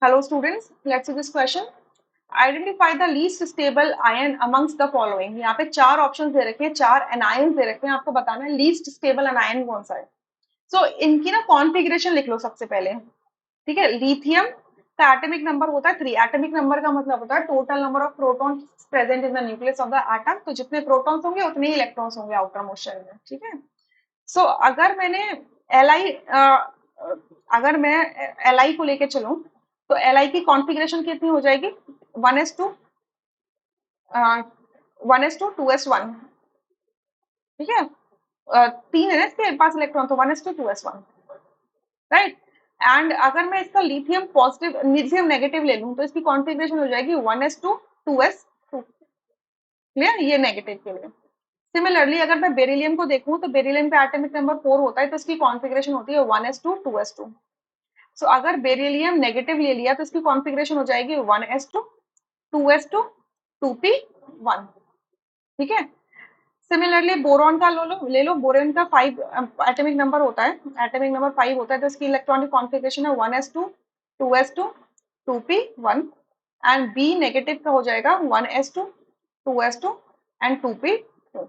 Hello students, let's see this question. Identify the least stable ion amongst the following. यहाँ पे चार options दे रखे हैं, चार एनायंस दे रखे हैं, आपको बताना है लीस्ट स्टेबल एनायन कौन सा है. सो इनकी ना कॉन्फ़िगरेशन लिख लो सबसे पहले. ठीक है, लिथियम का एटॉमिक नंबर होता है 3. एटॉमिक नंबर का मतलब होता है total number of protons present in the nucleus of the atom. तो जितने प्रोटॉन्स होंगे उतने ही इलेक्ट्रॉन्स होंगे आउटर मोस्ट शेल में. ठीक है, सो अगर मैंने एल अगर मैं एल को लेके चलूं तो एल की कॉन्फ़िगरेशन कितनी हो जाएगी? 1s2 1s2 2s1. ठीक है, तीन है ना इसके पास इलेक्ट्रॉन, तो 1s2 2s1, राइट. एंड अगर मैं इसका लिथियम पॉजिटिव लिथियम नेगेटिव ले लूं तो इसकी कॉन्फ़िगरेशन हो जाएगी 1s2 2s2. क्लियर, ये नेगेटिव के लिए. सिमिलरली अगर मैं बेरिलियम को देखूं तो बेरिलियम का एटॉमिक नंबर 4 होता है, तो इसकी कॉन्फ़िगरेशन होती है 1s2 2s2. सो अगर बेरिलियम नेगेटिव ले लिया तो इसकी कॉन्फ़िगरेशन हो जाएगी 1s2 2s2 2p1. ठीक है, सिमिलरली बोरॉन का ले लो. बोरॉन का 5 एटॉमिक नंबर होता है, एटॉमिक नंबर 5 होता है, तो इसकी इलेक्ट्रॉनिक कॉन्फ़िगरेशन है 1s2 2s2 2p1. And B negative का हो जाएगा 1s2 2s2 and 2p2.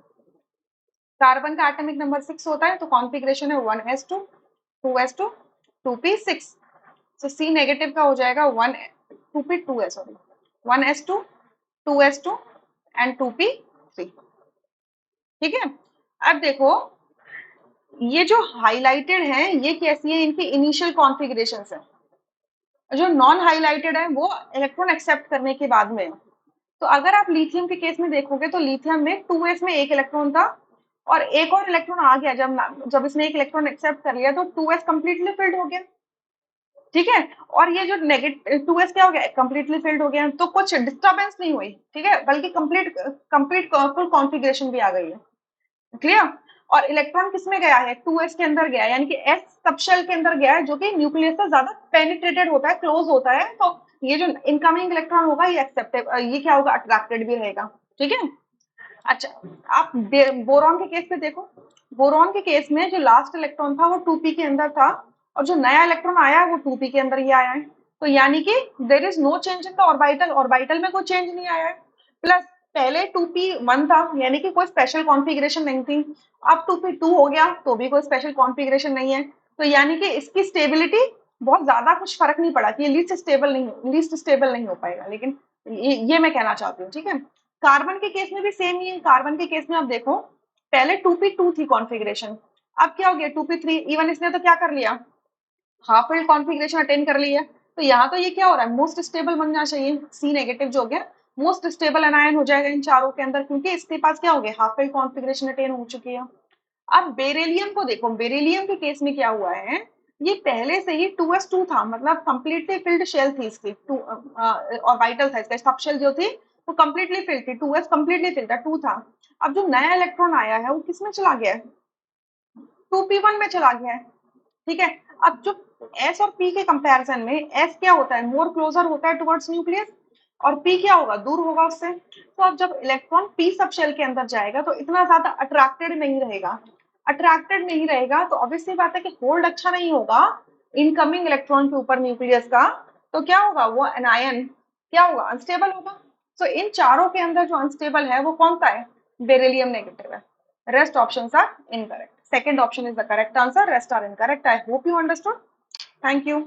Carbon का एटॉमिक नंबर 6 होता है, तो कॉन्फ़िगरेशन है 1s2 2s2 2p6. तो सी नेगेटिव का हो जाएगा 2p2 है, sorry 1s2 2s2 and 2p3. ठीक है, अब देखो ये जो हाइलाइटेड है ये कैसी है, इनकी इनिशियल कॉन्फ़िगरेशंस है. जो नॉन हाइलाइटेड है वो इलेक्ट्रॉन एक्सेप्ट करने के बाद में. तो अगर आप लिथियम के केस में देखोगे तो लिथियम में 2s में एक इलेक्ट्रॉन था और एक और इलेक्ट्रॉन आ गया. जब इसने एक इलेक्ट्रॉन एक्सेप्ट कर लिया तो 2s कंप्लीटली फिल्ड हो गया. ठीक है, और ये जो नेगेटिव 2s क्या हो गया, कंप्लीटली फिल्ड हो गया, तो कुछ डिस्टर्बेंस नहीं हुई. ठीक है, बल्कि कंप्लीट कंप्लीट फुल कॉन्फ़िगरेशन भी आ गई है. क्लियर. और इलेक्ट्रॉन किस में गया है, 2s के अंदर गया है, यानी कि s सबशेल के अंदर गया है, जो कि न्यूक्लियस से ज्यादा पेनिट्रेटेड होता है, क्लोज होता है. तो ये जो इनकमिंग इलेक्ट्रॉन होगा ये एक्सेप्टेड, ये क्या होगा, अट्रैक्टेड भी रहेगा. ठीक है. अच्छा, आप बोरॉन के केस पे देखो. बोरॉन के केस में जो लास्ट इलेक्ट्रॉन था वो 2p के अंदर था, और जो नया इलेक्ट्रॉन आया वो 2p के अंदर ही आया है. तो यानी कि there is no change in the orbital, orbital में कोई चेंज नहीं आया है. प्लस पहले 2p1 था, यानी कि कोई स्पेशल कॉन्फ़िगरेशन नहीं थी. अब 2p2 हो गया तो भी कोई स्पेशल कॉन्फ़िगरेशन नहीं है. तो यानी कि इसकी स्टेबिलिटी बहुत ज्यादा कुछ फर्क नहीं पड़ा कि ये लीस्ट स्टेबल नहीं हो पाएगा. लेकिन ये मैं कहना चाहती हूँ. ठीक है, कार्बन के केस में भी सेम ही है. कार्बन के केस में आप देखो पहले 2p2 थी कॉन्फ़िगरेशन, अब क्या हो गया 2p3. इवन इसने तो क्या कर लिया, हाफ फिल्ड कॉन्फ़िगरेशन अटेन कर ली है. तो यहाँ तो ये क्या हो रहा है, मोस्ट स्टेबल बनना चाहिए. सी नेगेटिव जो हो गया मोस्ट स्टेबल एनायन हो जाएगा इन चारों के अंदर, क्योंकि इसके पास क्या हो गया, हाफ फिल्ड कॉन्फ़िगरेशन अटेन हो चुकी है. अब बेरिलियम को देखो, बेरिलियम के केस में क्या हुआ है, ये पहले से ही 2s2 था, मतलब कंप्लीटली फिल्ड शेल थी इसकी. और वाइटल था इसका, सब शेल जो थी वो कंप्लीटली फिल्ड थी. 2s कंप्लीटली फिल्ड था, 2 था. अब जो नया इलेक्ट्रॉन आया है वो किस में चला गया है, 2p1 में चला गया है. ठीक है, अब जो s और p के कंपैरिजन में s क्या होता है, मोर क्लोजर होता है टुवर्ड्स न्यूक्लियस, और p क्या होगा, दूर होगा उससे. तो अब जब इलेक्ट्रॉन p सब शेल के अंदर जाएगा तो इतना ज्यादा अट्रैक्टेड नहीं रहेगा. अट्रैक्टेड नहीं रहेगा तो ऑब्वियसली बात है कि होल्ड अच्छा नहीं होगा इनकमिंग इलेक्ट्रॉन के ऊपर न्यूक्लियस का. तो क्या होगा, वो एनायन क्या होगा, अनस्टेबल होगा. सो इन चारों के अंदर जो अनस्टेबल है वो कौन सा है, बेरिलियम नेगेटिव है. Rest options are incorrect. Second option is the correct answer. Rest are incorrect. I hope you understood. Thank you.